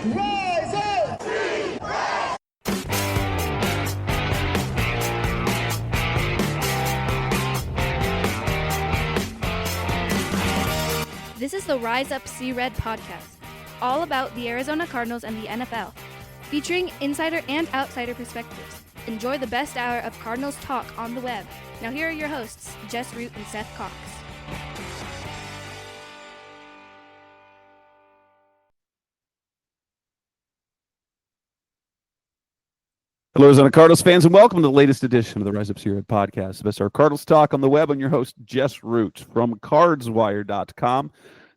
Rise up! This is the Rise Up See Red podcast, all about the Arizona Cardinals and the NFL, featuring insider and outsider perspectives. Enjoy the best hour of Cardinals talk on the web. Now here are your hosts, Jess Root and Seth Cox. Hello, Arizona Cardinals fans, and welcome to the latest edition of the Rise Up See Red podcast. The best hour of Cardinals talk on the web. I'm your host, Jess Root from cardswire.com.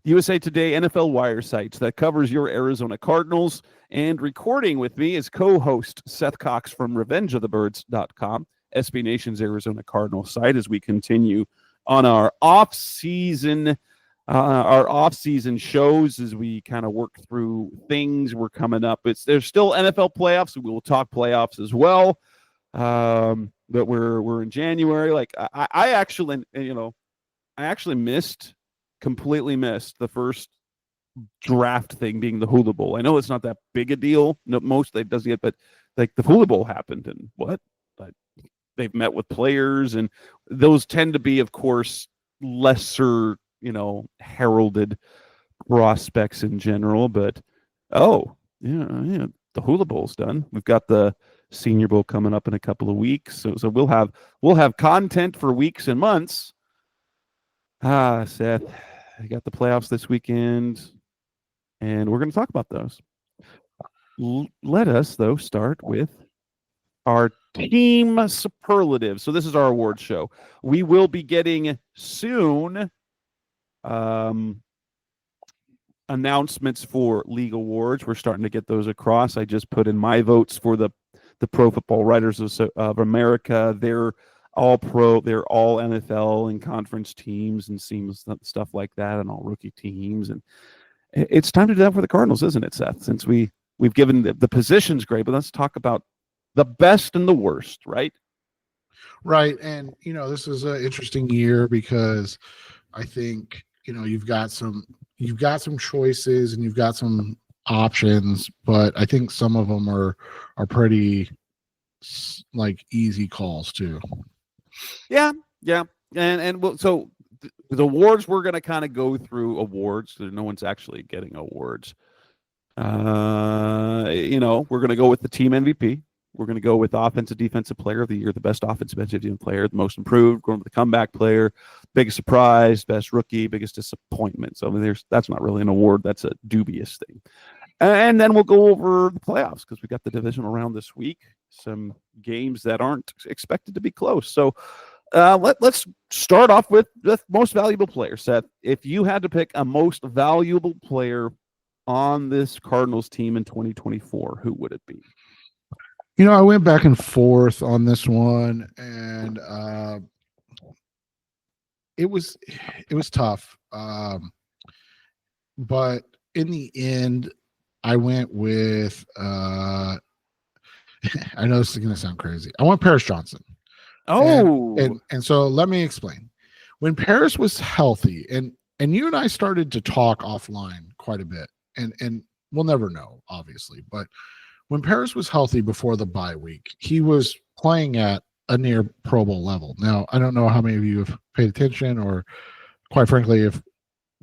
USA Today NFL Wire sites that covers your Arizona Cardinals. And recording with me is co-host Seth Cox from revengeofthebirds.com, SB Nation's Arizona Cardinals site, as we continue on our off-season shows as we kind of work through things. We're coming up. There's still NFL playoffs, so we will talk playoffs as well. But we're in January. Like I actually completely missed the first draft thing being the Hula Bowl. I know it's not that big a deal. No, most they doesn't yet, but like the Hula Bowl happened, and what? But they've met with players, and those tend to be, of course, lesser, heralded prospects in general. But the Hula Bowl's done. We've got the Senior Bowl coming up in a couple of weeks, so we'll have content for weeks and months. Seth, I got the playoffs this weekend, and we're going to talk about those. Let us, though, start with our team superlatives. So this is our award show. We will be getting soon announcements for league awards. We're starting to get those across. I just put in my votes for the Pro Football Writers of America. They're all pro, they're all NFL and conference teams and stuff like that, and all rookie teams. And it's time to do that for the Cardinals, isn't it, Seth? Since we've given the positions great, but let's talk about the best and the worst, right? Right. And, this is an interesting year because I think, you've got some choices and you've got some options, but I think some of them are pretty like easy calls too. Yeah. And so the awards, we're going to kind of go through awards. No one's actually getting awards. We're going to go with the team MVP. We're going to go with offensive defensive player of the year, the best offensive defensive player, the most improved, going with the comeback player, biggest surprise, best rookie, biggest disappointment. So that's not really an award. That's a dubious thing. And then we'll go over the playoffs because we got the divisional round this week, some games that aren't expected to be close. So let's start off with the most valuable player, Seth. If you had to pick a most valuable player on this Cardinals team in 2024, who would it be? I went back and forth on this one, and it was tough. But in the end, I went with I know this is going to sound crazy. I want Paris Johnson. Oh, and so let me explain. When Paris was healthy, and you and I started to talk offline quite a bit, and we'll never know, obviously, but when Paris was healthy before the bye week, he was playing at a near Pro Bowl level. Now, I don't know how many of you have paid attention, or quite frankly, if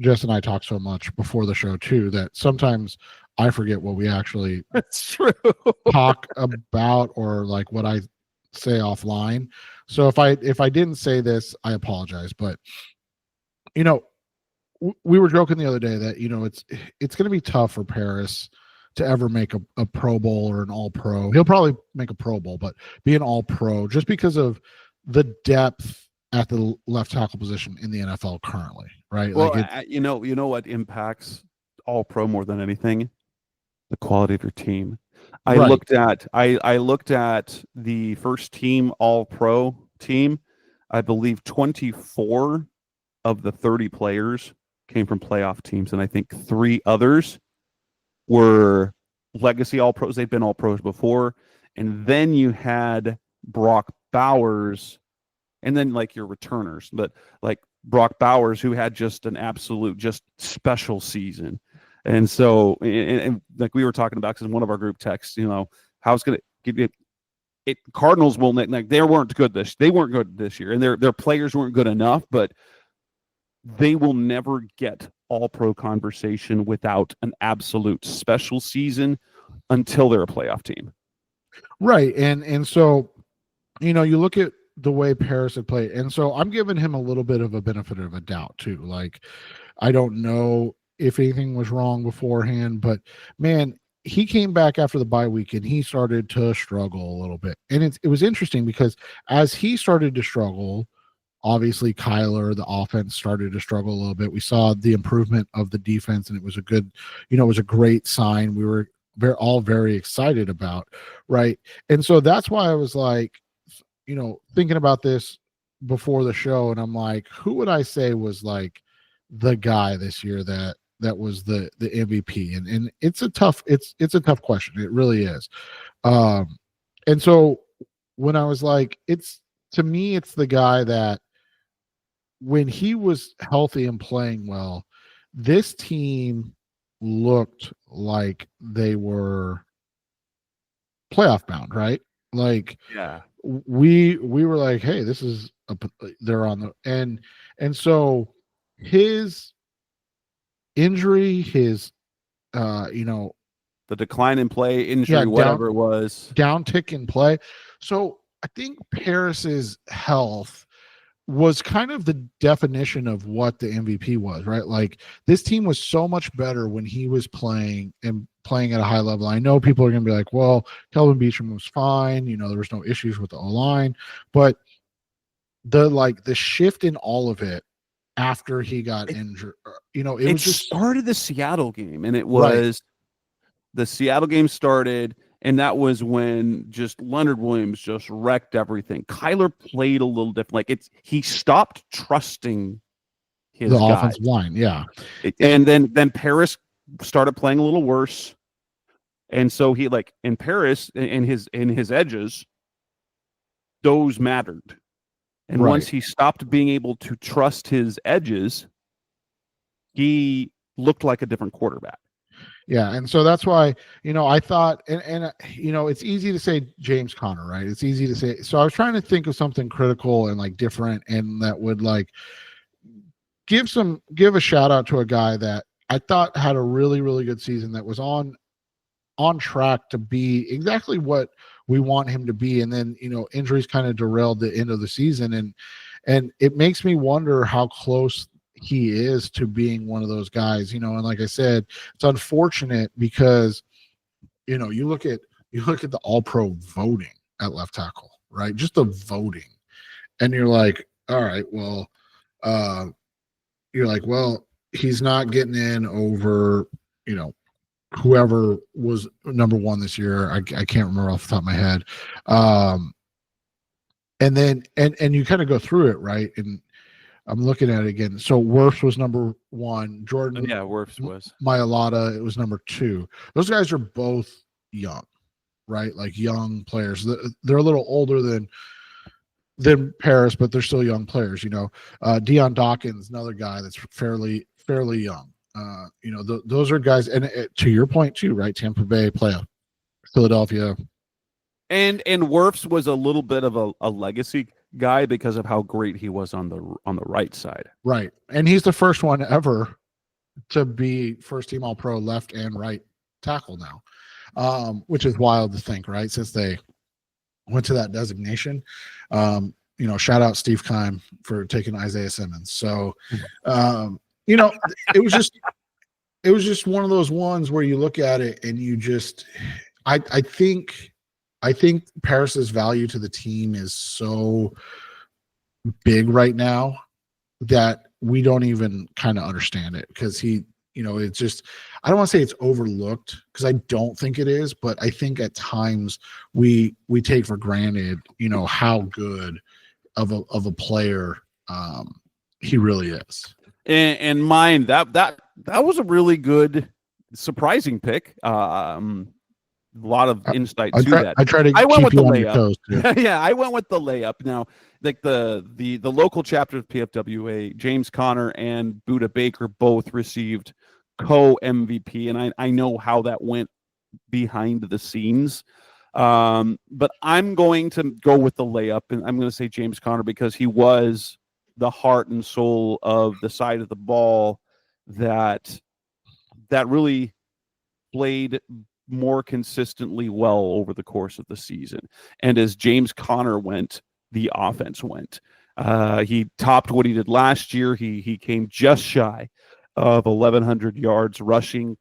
Jess and I talk so much before the show too, that sometimes I forget what we actually that's true. talk about, or like what I say offline. So if I didn't say this, I apologize. But we were joking the other day that it's going to be tough for Paris to ever make a Pro Bowl or an All-Pro. He'll probably make a Pro Bowl, but be an All-Pro just because of the depth at the left tackle position in the NFL currently, right? Well, you know what impacts All-Pro more than anything? The quality of your team. I looked at the first team All-Pro team. I believe 24 of the 30 players came from playoff teams, and I think 3 others were legacy All-Pros. They've been All-Pros before. And then you had Brock Bowers, and then like your returners, but like Brock Bowers, who had just an absolute just special season. And so, and like we were talking about, because in one of our group texts, how it's going to give you. Cardinals will like they weren't good this year, and their players weren't good enough, but they will never get all pro conversation without an absolute special season until they're a playoff team. Right. And so, you look at the way Paris had played, and so I'm giving him a little bit of a benefit of a doubt too. Like, I don't know if anything was wrong beforehand, but man, he came back after the bye week and he started to struggle a little bit. And it was interesting because as he started to struggle, obviously Kyler, the offense, started to struggle a little bit. We saw the improvement of the defense, and it was a great sign. We were all very excited about, right? And so that's why I was like, thinking about this before the show, and I'm like, who would I say was like the guy this year that was the MVP? And it's a tough question. It really is. And so when I was like, to me, it's the guy that when he was healthy and playing well, this team looked like they were playoff bound, right? Like, yeah, we were like, hey, this is they're on the and so his injury, his the decline in play, injury, whatever it was, downtick in play. So I think Paris's health was kind of the definition of what the MVP was, right? Like, this team was so much better when he was playing at a high level. I know people are going to be like, well, Kelvin Beachum was fine. There was no issues with the O-line, but the shift in all of it after he got injured, it was just started the Seattle game, and it was the Seattle game started. And that was when just Leonard Williams just wrecked everything. Kyler played a little different. Like, he stopped trusting his offensive line. Yeah. And then Paris started playing a little worse. And so he in Paris in his edges, those mattered. And once he stopped being able to trust his edges, he looked like a different quarterback. Yeah, and so that's why, I thought, and it's easy to say James Conner, right? It's easy to say. So I was trying to think of something critical and like different, and that would like give a shout out to a guy that I thought had a really, really good season, that was on track to be exactly what we want him to be. And then, injuries kind of derailed the end of the season, and it makes me wonder how close he is to being one of those guys, and like I said, it's unfortunate because, you look at the all-pro voting at left tackle, right? Just the voting. And you're like, all right, well, he's not getting in over, whoever was number one this year. I can't remember off the top of my head. And then, and you kind of go through it, right? And I'm looking at it again. So Wirfs was number one. Jordan, Wirfs was. Mailata, it was number two. Those guys are both young, right? Like young players. They're a little older than Paris, but they're still young players. Deion Dawkins, another guy that's fairly young. Those are guys, and to your point too, right? Tampa Bay, playoff, Philadelphia, and Wirfs was a little bit of a legacy guy because of how great he was on the right side. Right. And he's the first one ever to be first team all pro left and right tackle now. Which is wild to think, right? Since they went to that designation. Shout out Steve Keim for taking Isaiah Simmons. So it was just one of those ones where you look at it and you just I think Paris's value to the team is so big right now that we don't even kind of understand it, because he, it's just, I don't want to say it's overlooked, because I don't think it is, but I think at times we take for granted, how good of a player he really is. And mine, that was a really good, surprising pick. A lot of insight to that. I went with the layup. Yeah, I went with the layup. Now, like the local chapter of PFWA, James Conner and Buda Baker both received co-MVP, and I know how that went behind the scenes. But I'm going to go with the layup, and I'm going to say James Conner because he was the heart and soul of the side of the ball that really played more consistently well over the course of the season. And as James Conner went, the offense went. He topped what he did last year. He came just shy of 1,100 yards rushing,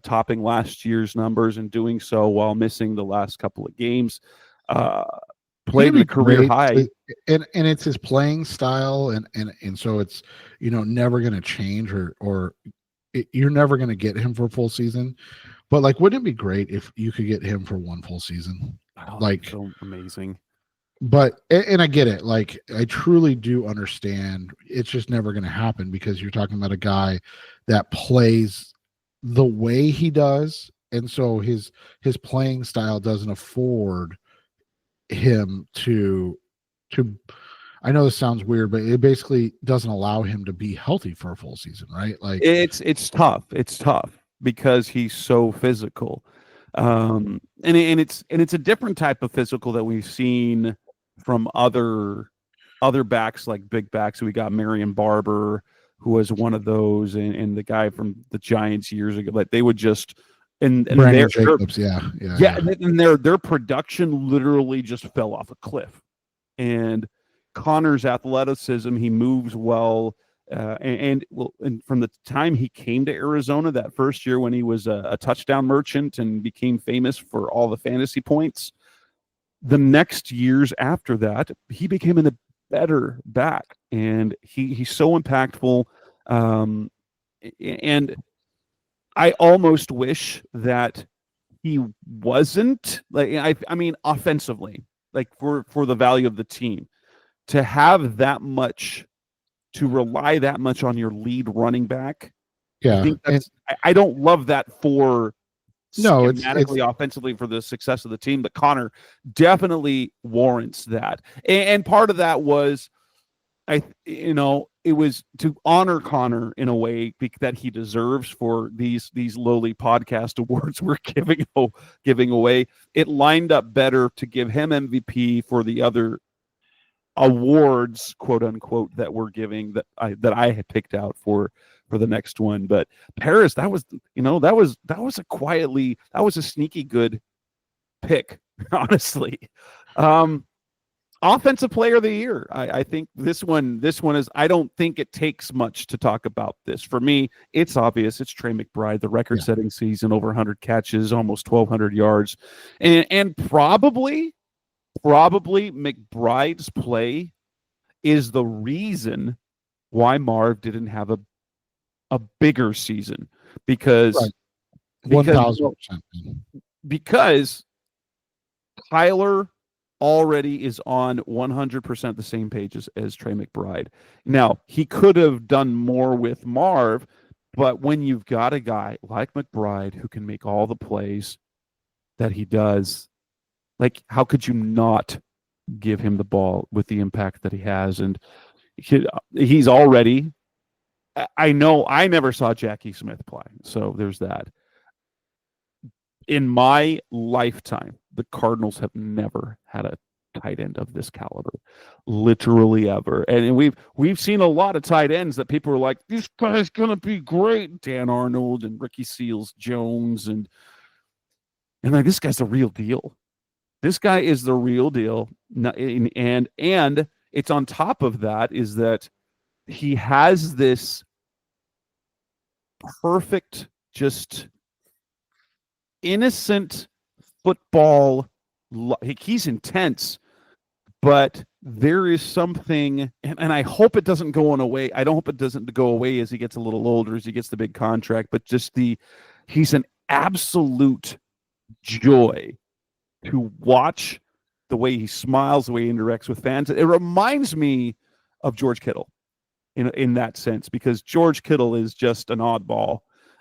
topping last year's numbers and doing so while missing the last couple of games. Played a career high. And it's his playing style, and so it's never going to change, or you're never going to get him for a full season. But like, wouldn't it be great if you could get him for one full season? Like, so amazing. But and I get it. Like, I truly do understand. It's just never going to happen because you're talking about a guy that plays the way he does, and so his playing style doesn't afford him to. I know this sounds weird, but it basically doesn't allow him to be healthy for a full season, right? Like, it's tough. It's tough because he's so physical, and it's a different type of physical that we've seen from other backs, like big backs. We got Marion Barber, who was one of those, and the guy from the Giants years ago. Like, they would just and Brandon Jacobs, yeah. And their production literally just fell off a cliff. And Connor's athleticism, he moves well. And from the time he came to Arizona that first year when he was a touchdown merchant and became famous for all the fantasy points, the next years after that, he became a better back, and he's so impactful. And I almost wish that he wasn't, like, I mean, offensively, like for the value of the team, to have that much, to rely that much on your lead running back. Yeah, I don't love that for it's offensively for the success of the team, but Connor definitely warrants that. And part of that was, it was to honor Connor in a way that he deserves for these lowly podcast awards we're giving away. It lined up better to give him MVP for the other awards, quote unquote, that we're giving that I had picked out for the next one. But Paris, that was a sneaky good pick, honestly. Offensive player of the year. I think this one is, I don't think it takes much to talk about this. For me, it's obvious. It's Trey McBride, the record-setting season, over 100 catches, almost 1,200 yards. And probably McBride's play is the reason why Marv didn't have a bigger season, because 1,000%. Because Tyler already is on 100% the same page as Trey McBride. Now, he could have done more with Marv, but when you've got a guy like McBride who can make all the plays that he does, like, how could you not give him the ball with the impact that he has? And he's already, I know I never saw Jackie Smith play, so there's that. In my lifetime, the Cardinals have never had a tight end of this caliber, literally ever. And we've seen a lot of tight ends that people are like, this guy's gonna be great. Dan Arnold and Ricky Seals-Jones, and like, this guy's the real deal. This guy is the real deal. And it's on top of that is that he has this perfect, just innocent football. He's intense, but there is something, and I hope it doesn't go away. I don't hope it doesn't go away as he gets a little older, as he gets the big contract, but just he's an absolute joy to watch, the way he smiles, the way he interacts with fans. It reminds me of George Kittle in that sense, because George Kittle is just an oddball.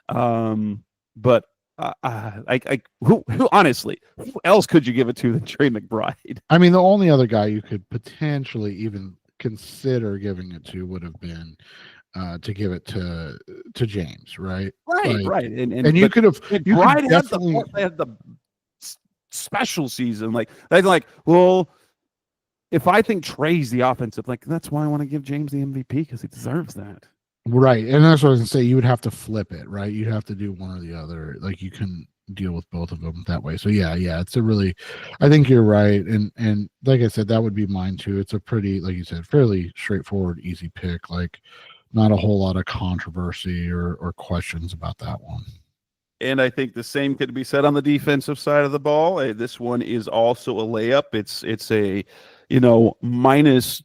But who honestly, who else could you give it to than Trey McBride? I mean, the only other guy you could potentially even consider giving it to would have been to give it to James, right? Right. And you could have definitely had the special season. Like they're like, well, if I think Trey's the offensive, like that's why I want to give James the MVP because he deserves that. Right. And that's what I was gonna say. You would have to flip it, right? You'd have to do one or the other. Like you can deal with both of them that way. So yeah, it's a really, I think you're right. And like I said, that would be mine too. It's a pretty, like you said, fairly straightforward, easy pick. Like not a whole lot of controversy or questions about that one. And I think the same could be said on the defensive side of the ball. This one is also a layup. It's a, minus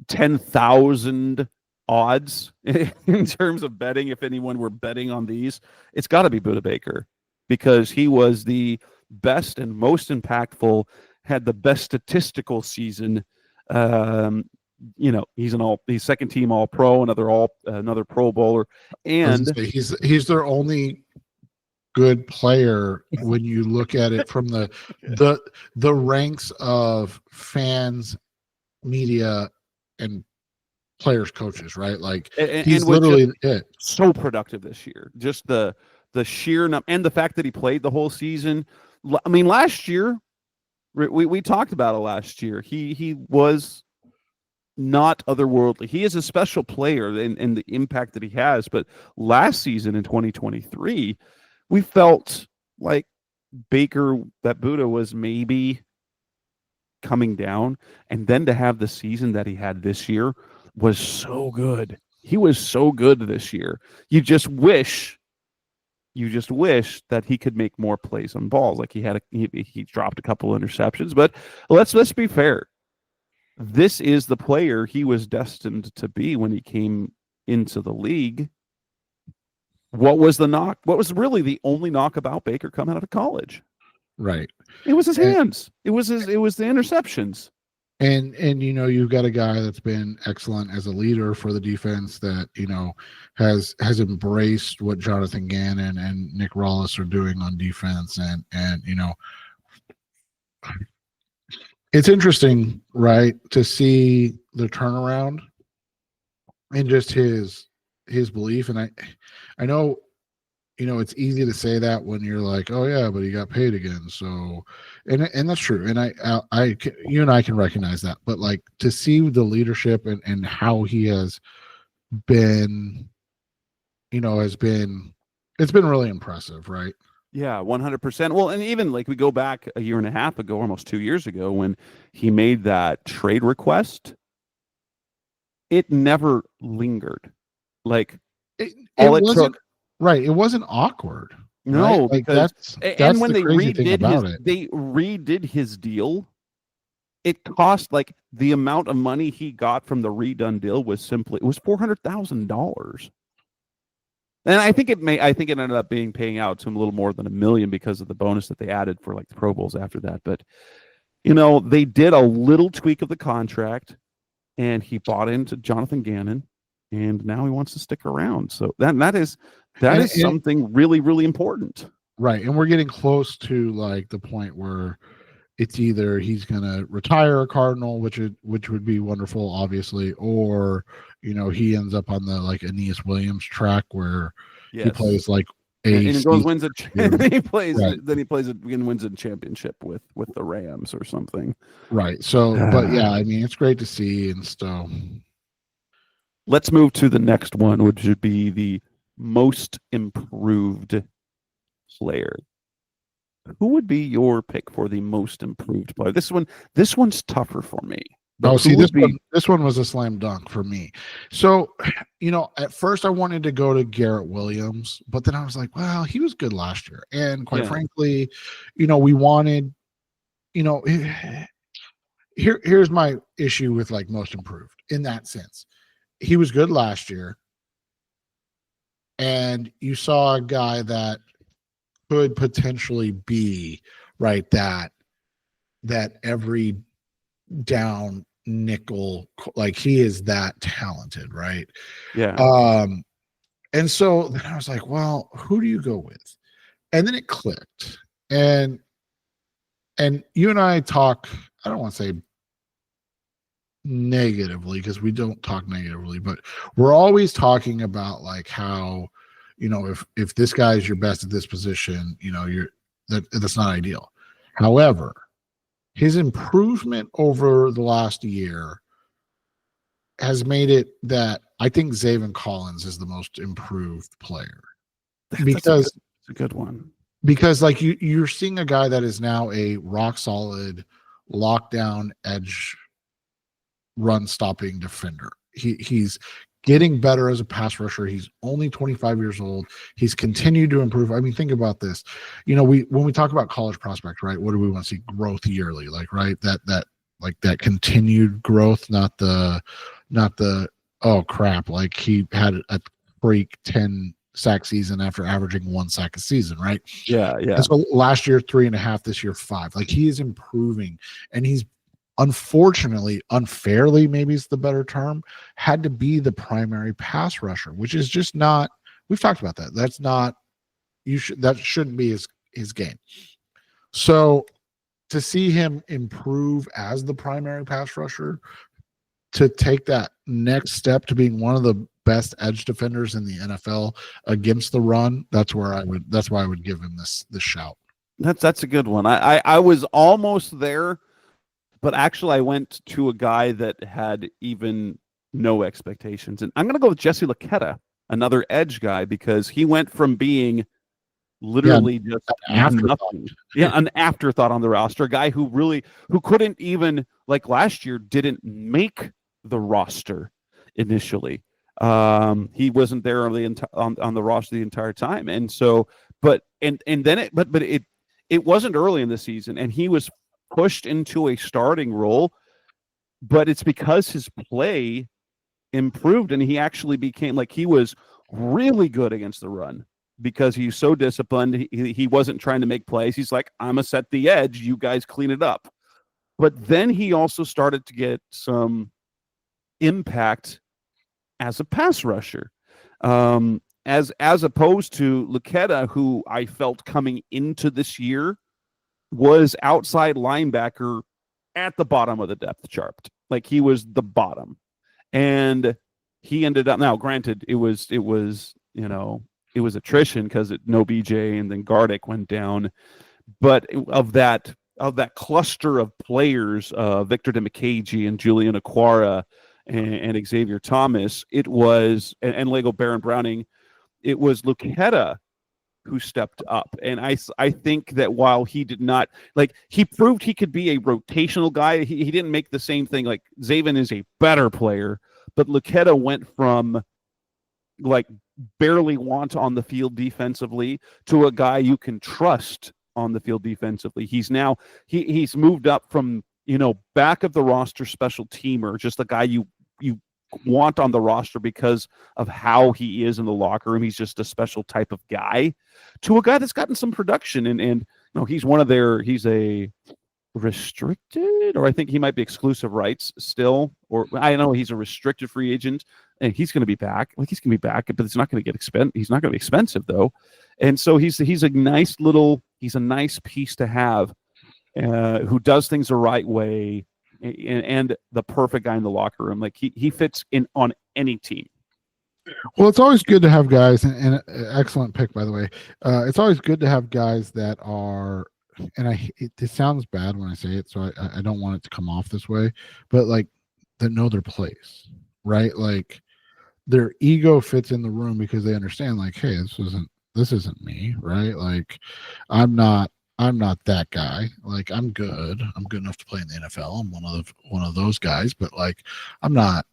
10,000 odds in terms of betting. If anyone were betting on these, it's got to be Budda Baker because he was the best and most impactful, had the best statistical season. He's second team All Pro, another Pro Bowler, and he's their only good player when you look at it from the ranks of fans, media, and players, coaches, right? Like he's literally it. So productive this year. Just the sheer and the fact that he played the whole season. I mean, last year we talked about it last year. He was not otherworldly. He is a special player in the impact that he has. But last season in 2023, we felt like Budda was maybe coming down, and then to have the season that he had this year was so good. He was so good this year. You just wish that he could make more plays on balls. Like he dropped a couple interceptions, but let's be fair. This is the player he was destined to be when he came into the league. What was the knock? What was really the only knock about Baker coming out of college? Right. It was his hands. It was the interceptions. And you've got a guy that's been excellent as a leader for the defense that, has embraced what Jonathan Gannon and Nick Rollis are doing on defense. And it's interesting, right, to see the turnaround and just his belief. And I know, it's easy to say that when you're like, oh yeah, but he got paid again. So, and that's true. And you and I can recognize that, but like to see the leadership and how he has been, it's been really impressive, right? Yeah, 100%. Well, and even like we go back a year and a half ago, almost 2 years ago, when he made that trade request, it never lingered. Like it wasn't. Right, it wasn't awkward. No, right? because that's when the crazy thing about it. They redid his deal. It cost like the amount of money he got from the redone deal was $400,000. And I think it ended up paying out to him a little more than $1 million because of the bonus that they added for like the Pro Bowls after that. But they did a little tweak of the contract, and he bought into Jonathan Gannon, and now he wants to stick around. So that is something really, really important. Right. And we're getting close to like the point where it's either he's going to retire a Cardinal, which would be wonderful, obviously, or, he ends up on the like Aeneas Williams track where he plays like and he goes wins a wins a championship with the Rams or something. Right. So, but yeah, I mean, it's great to see and stuff. Let's move to the next one, which would be the most improved player. Who would be your pick for the most improved player? This one's tougher for me. This one was a slam dunk for me. So, at first I wanted to go to Garrett Williams, but then I was like, well, he was good last year. And quite frankly, we wanted, here's my issue with like most improved in that sense. He was good last year. And you saw a guy that could potentially be right that every down nickel, like he is that talented, right? Yeah. And so then I was like, well, who do you go with? And then it clicked. And you and I talk, I don't want to say negatively, because we don't talk negatively, but we're always talking about like how, if this guy is your best at this position, that's not ideal. However, his improvement over the last year has made it that I think Zaven Collins is the most improved player. Because that's a good one. Because like you're seeing a guy that is now a rock solid lockdown edge run stopping defender. He's getting better as a pass rusher. He's only 25 years old. He's continued to improve. I mean, think about this. When we talk about college prospect, right? What do we want to see? Growth yearly, like, right? That continued growth, not the oh crap, like he had a freak 10 sack season after averaging 1 sack a season, right? Yeah. And so last year 3.5, this year 5. Like he is improving, and he's unfortunately, unfairly, maybe is the better term, had to be the primary pass rusher, which is just not. We've talked about that. That's not. That shouldn't be his game. So to see him improve as the primary pass rusher, to take that next step to being one of the best edge defenders in the NFL against the run, that's why I would give him this shout. That's a good one. I was almost there, but actually I went to a guy that had even no expectations. And I'm going to go with Jesse Luketa, another edge guy, because he went from being literally just nothing. Yeah, an afterthought on the roster, a guy who couldn't even, like last year, didn't make the roster initially. He wasn't there on the roster the entire time. And so, but then it wasn't early in the season, and he was pushed into a starting role, but it's because his play improved, and he actually became, like, he was really good against the run because he's so disciplined. He wasn't trying to make plays. He's like, I'm gonna set the edge, you guys clean it up. But then he also started to get some impact as a pass rusher, as opposed to Luketa, who I felt coming into this year was outside linebacker at the bottom of the depth chart. Like he was the bottom, and he ended up, now granted, it was attrition because no BJ, and then Gardick went down. But of that cluster of players, Victor DeMcCagey and Julian Aquara and Xavier Thomas, it was, and Lego Baron Browning, it was Luketa who stepped up. And I think that while he did not, like, he proved he could be a rotational guy, he didn't make the same thing. Like, Zaven is a better player, but Luketa went from, like, barely want on the field defensively to a guy you can trust on the field defensively. He's now, he's moved up from, back of the roster special teamer, just a guy you want on the roster because of how he is in the locker room. He's just a special type of guy, to a guy that's gotten some production, and he's he's a restricted, or I think he might be exclusive rights still, or I know he's a restricted free agent, and he's going to be back. Like, he's going to be back, but it's not going to get he's not going to be expensive though. And so he's a nice piece to have, who does things the right way, and the perfect guy in the locker room. Like, he fits in on any team. Well, it's always good to have guys, and excellent pick, by the way. It's always good to have guys that are, and it sounds bad when I say it, so I don't want it to come off this way, but like, that know their place, right? Like, their ego fits in the room because they understand, like, hey, this isn't me, right? Like, I'm not that guy. Like, I'm good enough to play in the NFL. I'm one of those guys, but like, I'm not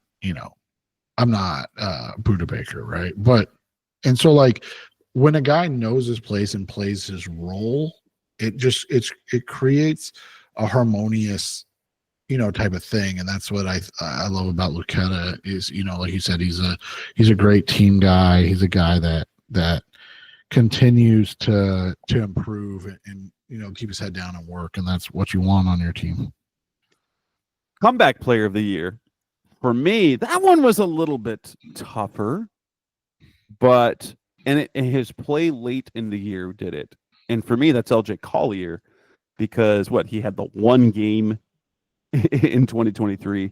Buda Baker, right? But, and so, like, when a guy knows his place and plays his role, it creates a harmonious, type of thing. And that's what I love about Luketa is, like you said, he's a great team guy. He's a guy that continues to improve and keep his head down and work. And that's what you want on your team. Comeback player of the year. For me, that one was a little bit tougher, but and his play late in the year did it. And for me, that's LJ Collier, because he had the one game in 2023,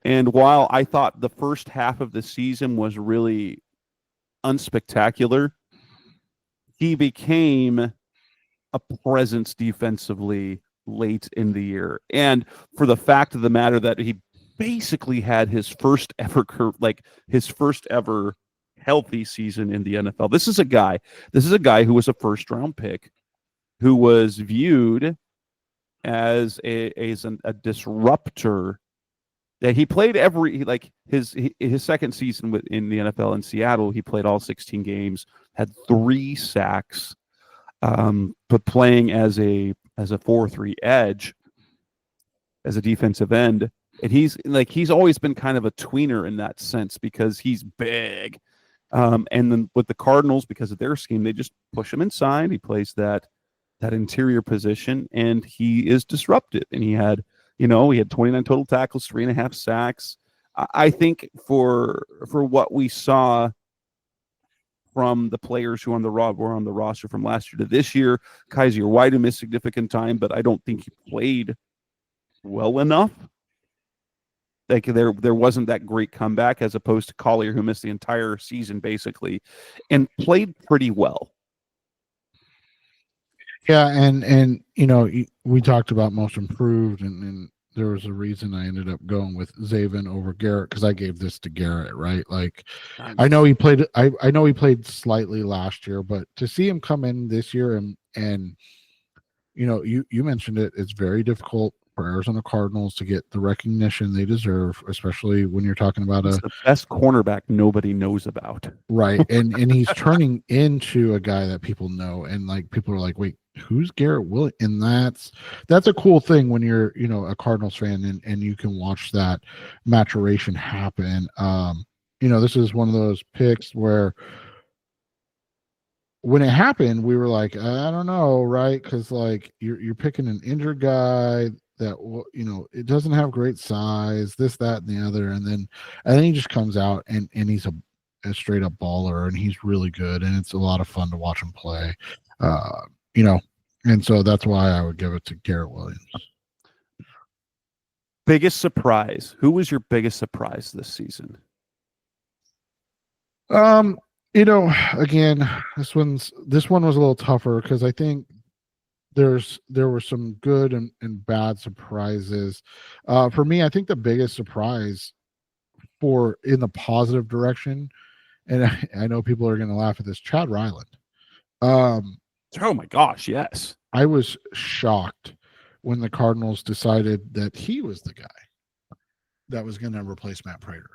And while I thought the first half of the season was really unspectacular, he became a presence defensively late in the year. And for the fact of the matter that he basically had his first ever healthy season in the NFL. This is a guy who was a first round pick, who was viewed as a disruptor. That he played his second season in the NFL in Seattle. He played all 16 games, had 3 sacks, but playing as a 4-3 edge, as a defensive end. And he's always been kind of a tweener in that sense because he's big. And then with the Cardinals, because of their scheme, they just push him inside. He plays that interior position, and he is disruptive. And he had 29 total tackles, 3.5 sacks. I think for what we saw from the players who were on the roster from last year to this year, Kaiser White missed significant time, but I don't think he played well enough. Like there wasn't that great comeback, as opposed to Collier, who missed the entire season basically and played pretty well. Yeah, and we talked about most improved, and there was a reason I ended up going with Zaven over Garrett, because I gave this to Garrett, right? Like, I know he played slightly last year, but to see him come in this year and you mentioned it, it's very difficult for Arizona Cardinals to get the recognition they deserve, especially when you're talking about the best cornerback nobody knows about. Right. And he's turning into a guy that people know, and like people are like, wait, who's Garrett Williams? And that's a cool thing when you're, a Cardinals fan and you can watch that maturation happen. This is one of those picks where when it happened, we were like, I don't know, right? Because like you're picking an injured guy that it doesn't have great size, this, that, and the other, and then he just comes out and he's a straight up baller, and he's really good, and it's a lot of fun to watch him play. And so that's why I would give it to Garrett Williams. Biggest surprise. Who was your biggest surprise this season? Again, this one was a little tougher because I think there were some good and bad surprises. For me, I think the biggest surprise in the positive direction, and I know people are going to laugh at this, Chad Ryland. Oh my gosh, yes. I was shocked when the Cardinals decided that he was the guy that was going to replace Matt Prater.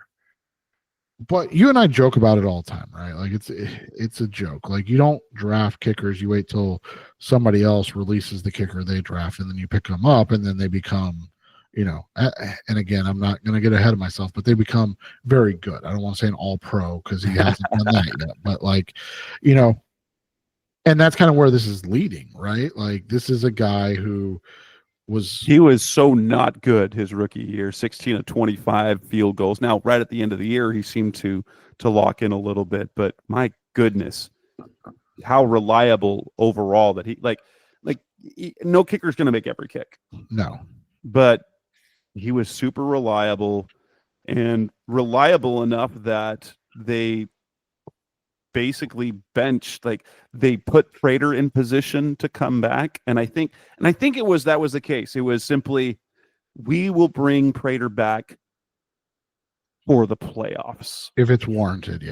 But you and I joke about it all the time, right? Like it's a joke. Like, you don't draft kickers. You wait till somebody else releases the kicker they draft, and then you pick them up, and then they become, and again, I'm not going to get ahead of myself, but they become very good. I don't want to say an all pro because he hasn't done that yet, but like, and that's kind of where this is leading, right? Like, this is a guy who he was so not good his rookie year, 16 of 25 field goals. Now, right at the end of the year, he seemed to lock in a little bit, but my goodness, how reliable overall that no kicker's going to make every kick. No. But he was super reliable, and reliable enough that they basically benched, they put Prater in position to come back, and I think that was the case. It was simply, we will bring Prater back for the playoffs if it's warranted.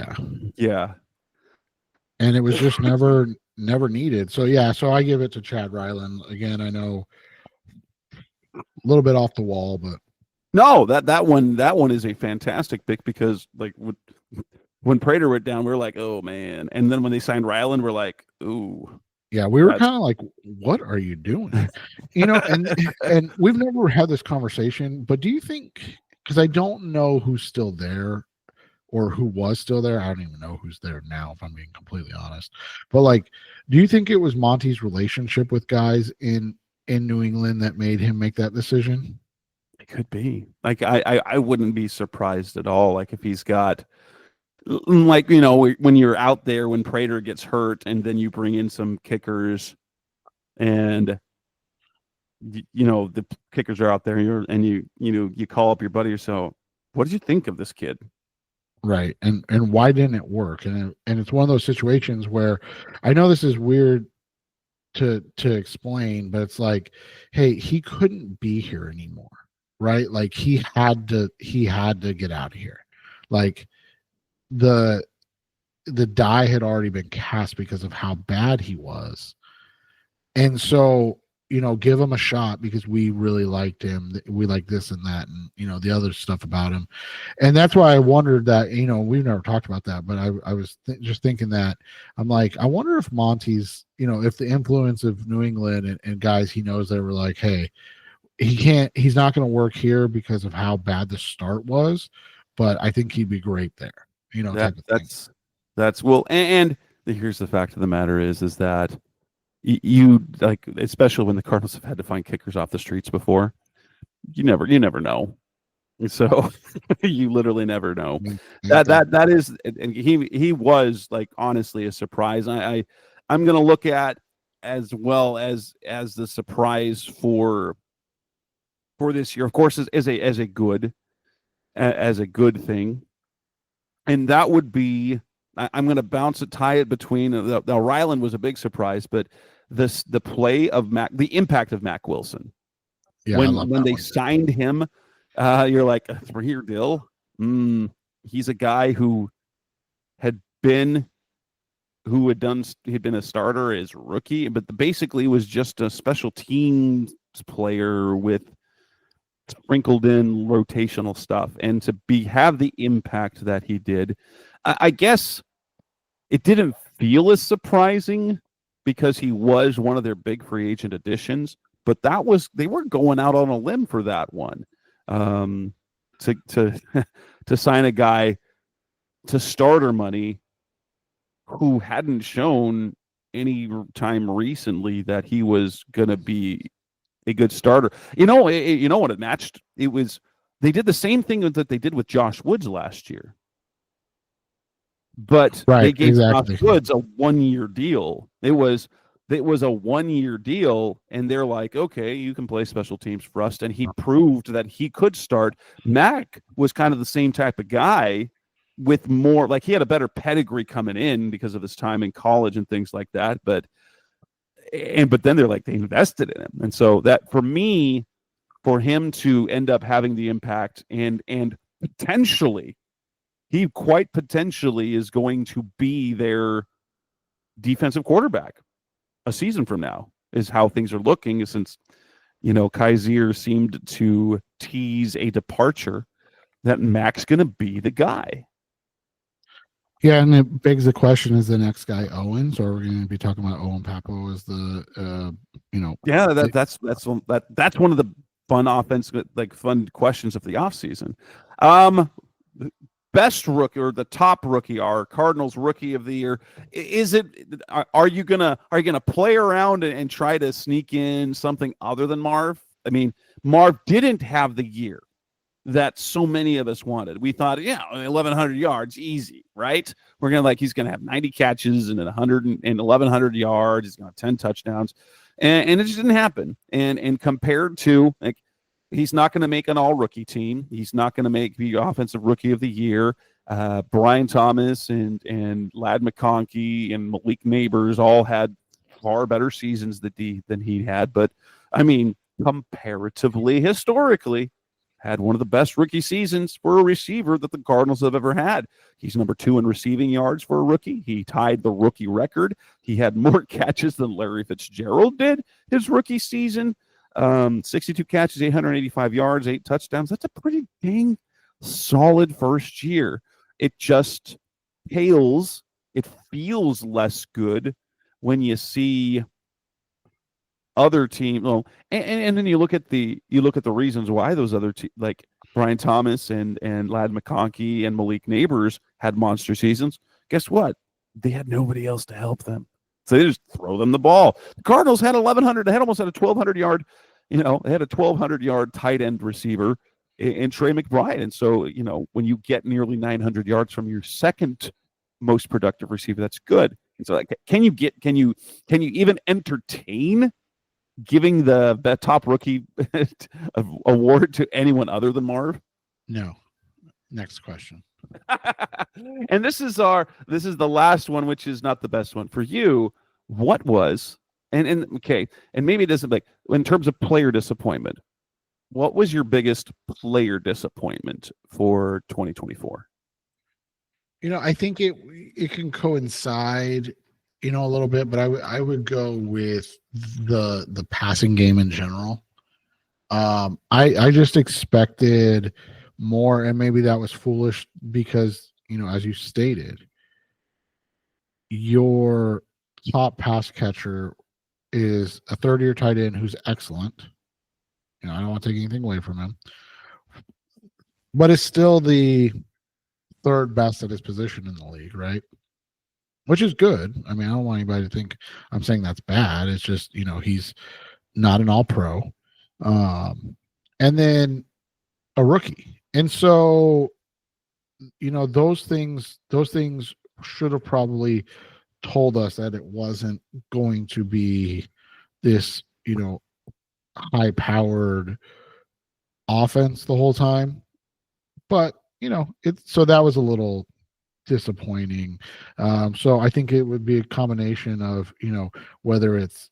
Yeah, and it was just never needed. So I give it to Chad Ryland. Again, I know a little bit off the wall, but no, that one is a fantastic pick, because when Prater went down, we were like, oh man. And then when they signed Ryland, we're like, ooh. Yeah, we were kind of like, what are you doing? And we've never had this conversation, but do you think, because I don't know who's still there or who was still there. I don't even know who's there now, if I'm being completely honest. But do you think it was Monty's relationship with guys in New England that made him make that decision? It could be. I wouldn't be surprised at all. If he's got, when you're out there, when Prater gets hurt, and then you bring in some kickers, and the kickers are out there, and you call up your buddy, so what did you think of this kid? Right. And why didn't it work? And it's one of those situations where I know this is weird to explain, but it's like, hey, he couldn't be here anymore. Right? Like he had to get out of here. Like the die had already been cast because of how bad he was. And so, give him a shot because we really liked him. We like this and that, and the other stuff about him. And that's why I wondered that. We've never talked about that, but I was just thinking that I'm like, I wonder if Monty's, if the influence of New England and guys he knows, they were like, hey, he's not going to work here because of how bad the start was, but I think he'd be great there. That's well, and here's the fact of the matter is that you like, especially when the Cardinals have had to find kickers off the streets before, you never know. So you literally never know. That is, and he was like honestly a surprise. I'm going to look at as well as the surprise for this year, of course, as a good thing, and that would be. I'm going to tie it between. Now, Ryland was a big surprise, but the play of the impact of Mac Wilson. Yeah, when they signed him, you're like, a 3-year deal. He's a guy who had been a starter as rookie, but basically was just a special teams player with sprinkled in rotational stuff, and to have the impact that he did. I guess it didn't feel as surprising because he was one of their big free agent additions, but they were going out on a limb for that one. To to sign a guy to starter money who hadn't shown any time recently that he was going to be a good starter. You know what it matched? They did the same thing that they did with Josh Woods last year. But they gave Josh Woods a 1-year deal. It was a 1-year deal, and they're like, okay, you can play special teams for us. And he proved that he could start. Mac was kind of the same type of guy with more, like he had a better pedigree coming in because of his time in college and things like that. But then they're like, they invested in him. And so that for me, for him to end up having the impact and potentially, he quite potentially is going to be their defensive quarterback a season from now, is how things are looking, since, Kaiser seemed to tease a departure, that Mac's going to be the guy. Yeah, and it begs the question, is the next guy Owens, or are we going to be talking about Owen Papo as the, Yeah, that's one of the fun questions of the offseason. Best rookie or the top rookie, our Cardinals rookie of the year. Are you gonna play around and try to sneak in something other than Marv? I mean, Marv didn't have the year that so many of us wanted. We thought, 1,100 yards, easy, right? He's gonna have 90 catches and 1,100 yards. He's gonna have 10 touchdowns, and it just didn't happen. And compared to, like, he's not going to make an all-rookie team. He's not going to make the offensive rookie of the year. Brian Thomas and Lad McConkey and Malik Neighbors all had far better seasons than he had. But, I mean, comparatively, historically, had one of the best rookie seasons for a receiver that the Cardinals have ever had. He's number 2 in receiving yards for a rookie. He tied the rookie record. He had more catches than Larry Fitzgerald did his rookie season. 62 catches, 885 yards, 8 touchdowns. That's a pretty dang solid first year. It just pales. It feels less good when you see other teams. Well, and then you look at the reasons why those other like Brian Thomas and Lad McConkey and Malik Neighbors had monster seasons. Guess what? They had nobody else to help them. So they just throw them the ball. The Cardinals had 1,100. They had almost had a 1,200 yard. They had a 1,200 yard tight end receiver in Trey McBride. And so, when you get nearly 900 yards from your second most productive receiver, that's good. And so, can you even entertain giving the top rookie award to anyone other than Marv? No. Next question. And this is the last one, which is not the best one for you. What was and okay, and maybe it doesn't, like, in terms of player disappointment, what was your biggest player disappointment for 2024? I think it can coincide, a little bit, but I would go with the passing game in general. I just expected more, and maybe that was foolish because, as you stated, your top pass catcher is a third-year tight end who's excellent. I don't want to take anything away from him, but it's still the third best at his position in the league, right? Which is good. I mean, I don't want anybody to think I'm saying that's bad. It's just, he's not an all-pro. And then a rookie. And so, those things should have probably told us that it wasn't going to be this, high-powered offense the whole time. But, so that was a little disappointing. So I think it would be a combination of, whether it's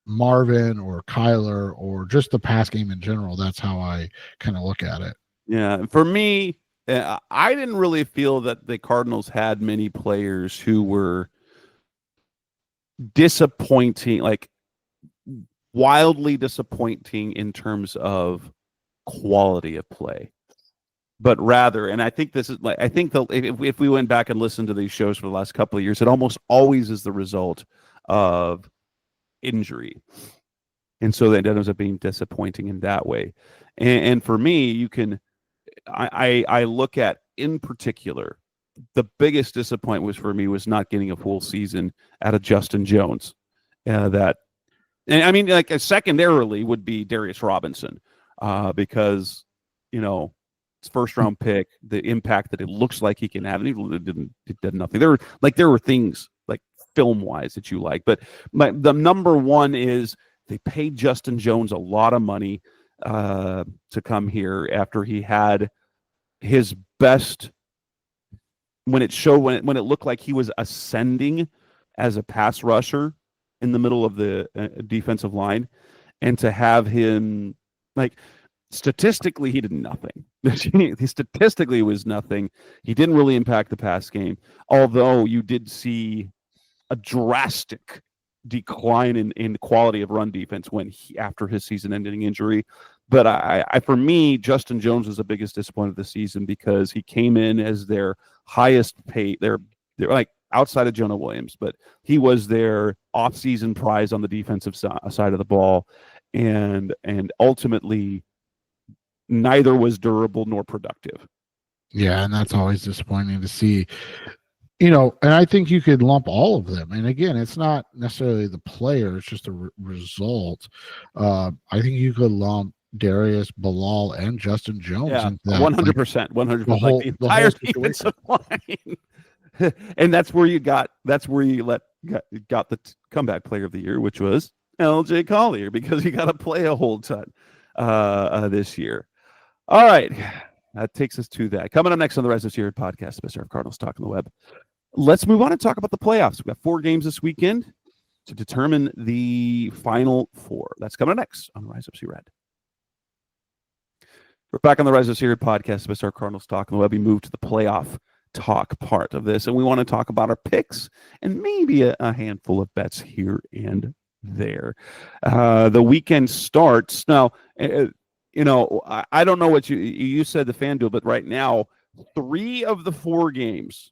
Marvin or Kyler or just the pass game in general. That's how I kind of look at it. Yeah, for me, I didn't really feel that the Cardinals had many players who were disappointing, like wildly disappointing in terms of quality of play. But rather, and I think this is like, I think if we went back and listened to these shows for the last couple of years, it almost always is the result of injury. And so that ends up being disappointing in that way. And for me, I look at, in particular, the biggest disappointment was not getting a full season out of Justin Jones. And I mean, like, secondarily would be Darius Robinson, because, his first round pick, the impact that it looks like he can have, and it did nothing. There were things like film wise that you like, but the number one is they paid Justin Jones a lot of money to come here after he had his best, when it looked like he was ascending as a pass rusher in the middle of the defensive line, and to have him, like, statistically, he did nothing. He statistically was nothing. He didn't really impact the pass game, although you did see a drastic decline in quality of run defense after his season-ending injury. But for me, Justin Jones was the biggest disappointment of the season because he came in as their highest paid. They're like outside of Jonah Williams, but he was their offseason prize on the defensive side of the ball, and ultimately neither was durable nor productive. Yeah, and that's always disappointing to see. And I think you could lump all of them. And again, it's not necessarily the player; it's just a result. I think you could lump Darius, Bilal, and Justin Jones. Yeah, 100%, 100%. The entire defensive line. And that's where you got the comeback player of the year, which was LJ Collier, because he got to play a whole ton this year. All right, that takes us to that. Coming up next on the Rise of Series podcast, Mr. Cardinals Talk on the Web. Let's move on and talk about the playoffs. We've got 4 games this weekend to determine the final 4. That's coming next on Rise Up See Red. We're back on the Rise of Series podcast, Mr. Cardinals Talk on the Web. We move to the playoff talk part of this, and we want to talk about our picks and maybe a handful of bets here and there. The weekend starts now. I don't know what you said, the FanDuel, but right now, 3 of the 4 games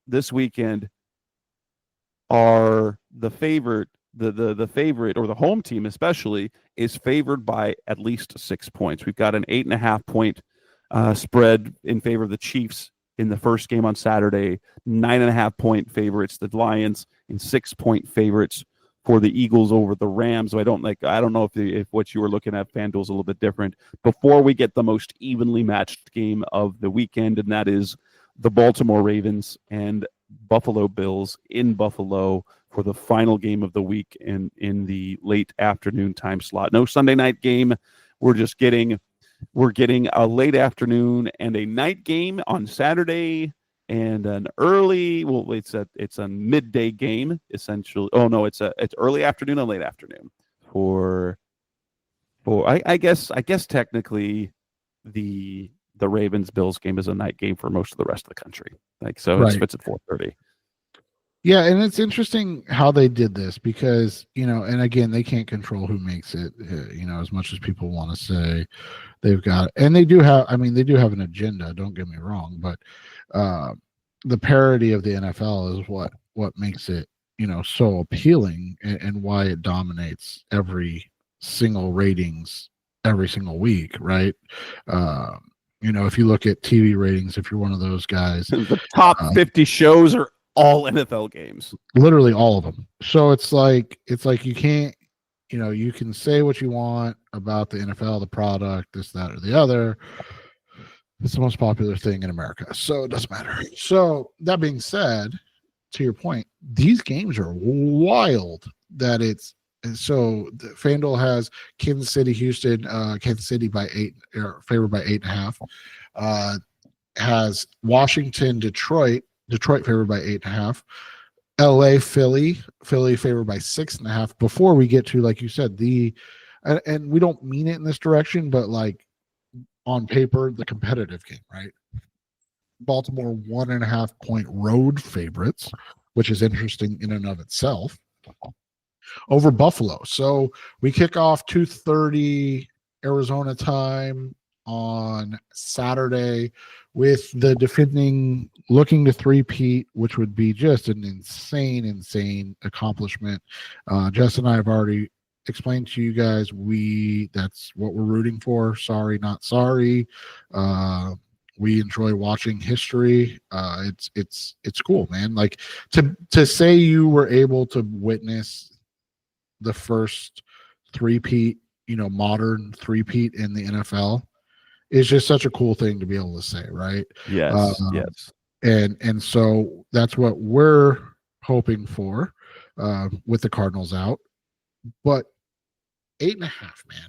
this weekend are the favorite. The favorite, or the home team especially, is favored by at least 6 points. We've got an 8.5 point spread in favor of the Chiefs in the first game on Saturday. 9.5 point favorites, the Lions, and 6-point favorites for the Eagles over the Rams. So I don't know if what you were looking at, FanDuel, is a little bit different. Before we get the most evenly matched game of the weekend, and that is the Baltimore Ravens and Buffalo Bills in Buffalo for the final game of the week in the late afternoon time slot. No Sunday night game. We're just getting We're getting a late afternoon and a night game on Saturday, and an early. Well, it's a midday game essentially. Oh no, it's early afternoon and late afternoon for I guess technically the Ravens Bills game is a night game for most of the rest of the country. Like so, Right. it's at 4:30. Yeah, and it's interesting how they did this because, and again, they can't control who makes it, as much as people want to say they've got, and they do have, they do have an agenda, don't get me wrong, but the parity of the NFL is what makes it, so appealing and why it dominates every single ratings every single week, right? If you look at TV ratings, if you're one of those guys, The top 50 shows are all NFL games, literally all of them. So it's like you can't, you can say what you want about the NFL, the product, this, that, or the other. It's the most popular thing in America, so it doesn't matter. So that being said, to your point, these games are wild. That it's so the FanDuel has Kansas City, Houston, Kansas City by 8, or favored by 8.5. Has Washington, Detroit favored by 8.5. LA, Philly favored by 6.5. Before we get to, like you said, and we don't mean it in this direction, but like on paper, the competitive game, right? Baltimore 1.5 point road favorites, which is interesting in and of itself, over Buffalo. So we kick off 2:30 Arizona time on Saturday with the defending looking to three-peat, which would be just an insane accomplishment. Jess and I have already explained to you guys that's what we're rooting for. Sorry, not sorry. We enjoy watching history. It's cool, man. Like to say you were able to witness the first three-peat, modern three-peat in the NFL is just such a cool thing to be able to say, right? Yes, yes. And so that's what we're hoping for with the Cardinals out. But 8.5, man.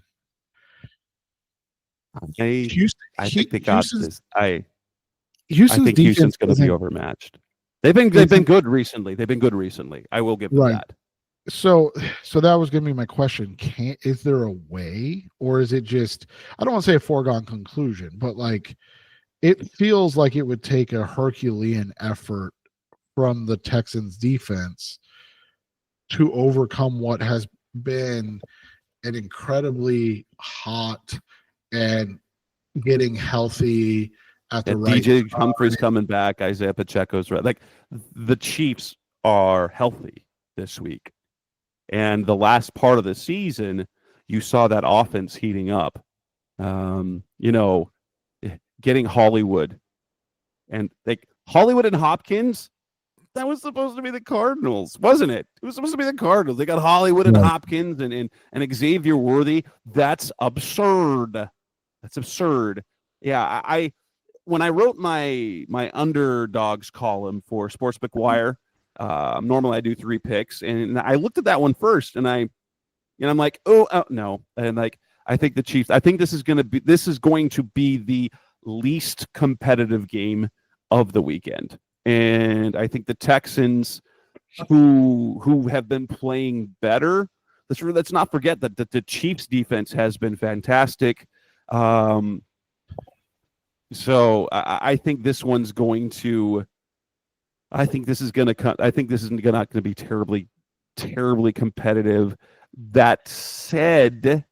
I think they got this. I think Houston's going to be overmatched. They've been good recently. I will give them that. So that was going to be my question. Is there a way, or is it just, I don't want to say a foregone conclusion, but like it feels like it would take a Herculean effort from the Texans defense to overcome what has been an incredibly hot and getting healthy at the right DJ Humphrey's coming back. Isaiah Pacheco's right. Like the Chiefs are healthy this week. And the last part of the season, you saw that offense heating up. Getting Hollywood. And like Hollywood and Hopkins, that was supposed to be the Cardinals, wasn't it? It was supposed to be the Cardinals. They got Hollywood and Hopkins and Xavier Worthy. That's absurd. That's absurd. Yeah, when I wrote my underdogs column for Sportsbook Wire, normally I do 3 picks, and I looked at that one first, and I'm like, oh no, and like I think the Chiefs. I think this is going to be the least competitive game of the weekend, and I think the Texans, who have been playing better. Let's not forget that the Chiefs' defense has been fantastic. So I think this one's going to. I think this is not going to be terribly, terribly competitive. That said,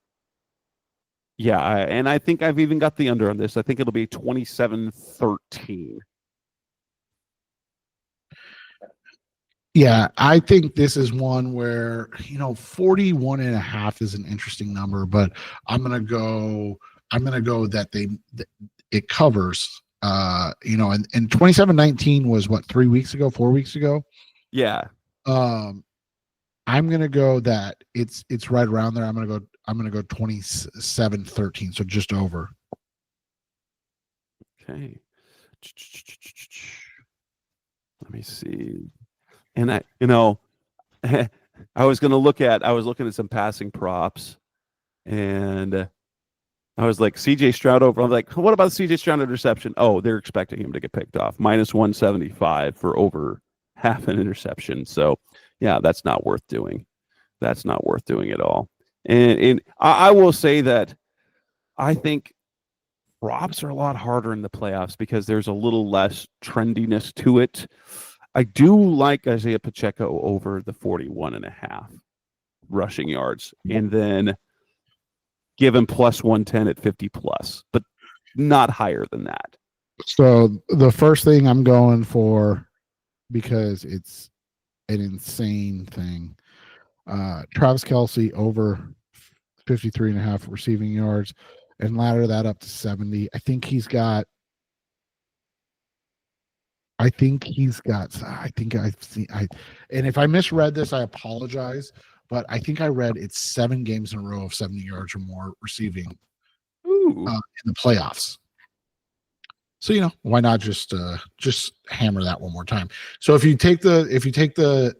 yeah, and I think I've even got the under on this. I think it'll be 27-13. Yeah, I think this is one where 41.5 is an interesting number, but I'm gonna go that it covers. And 27-19 was what, 3 weeks ago, 4 weeks ago. Yeah. I'm gonna go that it's right around there. I'm gonna go 27-13, so just over. Okay. Let me see. And I was looking at some passing props, and I was like, CJ Stroud over. I'm like, what about the CJ Stroud interception? Oh, they're expecting him to get picked off. Minus 175 for over half an interception. So, yeah, that's not worth doing. That's not worth doing at all. And I will say that I think props are a lot harder in the playoffs because there's a little less trendiness to it. I do like Isaiah Pacheco over the 41.5 rushing yards, and then give him plus 110 at 50 plus, but not higher than that. So the first thing I'm going for, because it's an insane thing, Travis Kelce over 53.5 receiving yards, and ladder that up to 70. I think I've seen, and if I misread this, I apologize, but I think I read it's 7 games in a row of 70 yards or more receiving in the playoffs. So, why not just hammer that one more time? So if you take the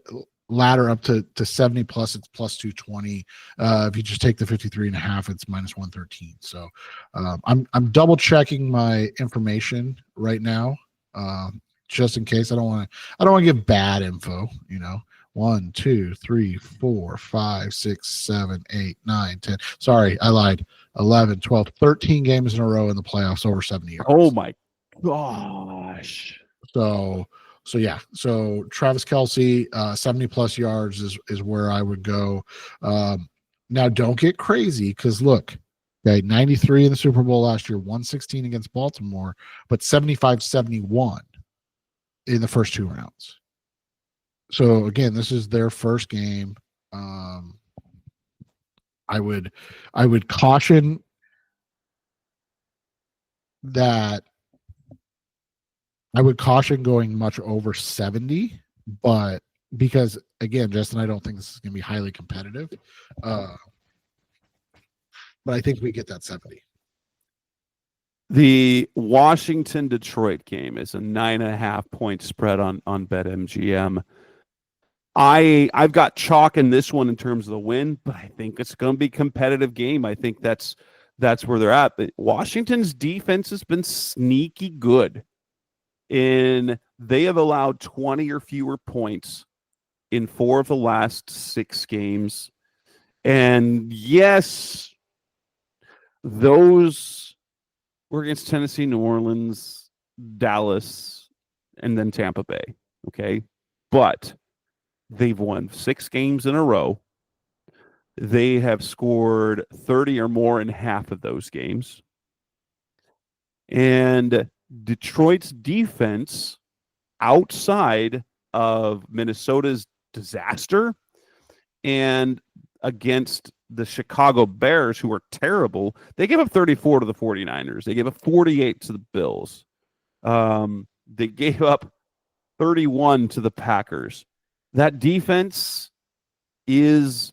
ladder up to 70 plus, it's plus 220. If you just take the 53.5, it's minus 113. So I'm double checking my information right now, just in case. I don't want to give bad info. 1, 2, 3, 4, 5, 6, 7, 8, 9, 10. Sorry, I lied. 11, 12, 13 games in a row in the playoffs over 70 yards. Oh my gosh. So yeah. So Travis Kelce, 70 plus yards is where I would go. Now don't get crazy, because look, okay, 93 in the Super Bowl last year, 116 against Baltimore, but 75-71 in the first 2 rounds. So again, this is their first game. I would caution that. I would caution going much over 70, but because again, Justin, I don't think this is going to be highly competitive. But I think we get that 70. The Washington-Detroit game is a 9.5 point spread on BetMGM. I've got chalk in this one in terms of the win, but I think it's going to be a competitive game. I think that's where they're at. But Washington's defense has been sneaky good. They have allowed 20 or fewer points in 4 of the last 6 games. And yes, those were against Tennessee, New Orleans, Dallas, and then Tampa Bay. Okay. But they've won 6 games in a row. They have scored 30 or more in half of those games. And Detroit's defense, outside of Minnesota's disaster and against the Chicago Bears, who are terrible, they gave up 34 to the 49ers. They gave up 48 to the Bills. They gave up 31 to the Packers. That defense is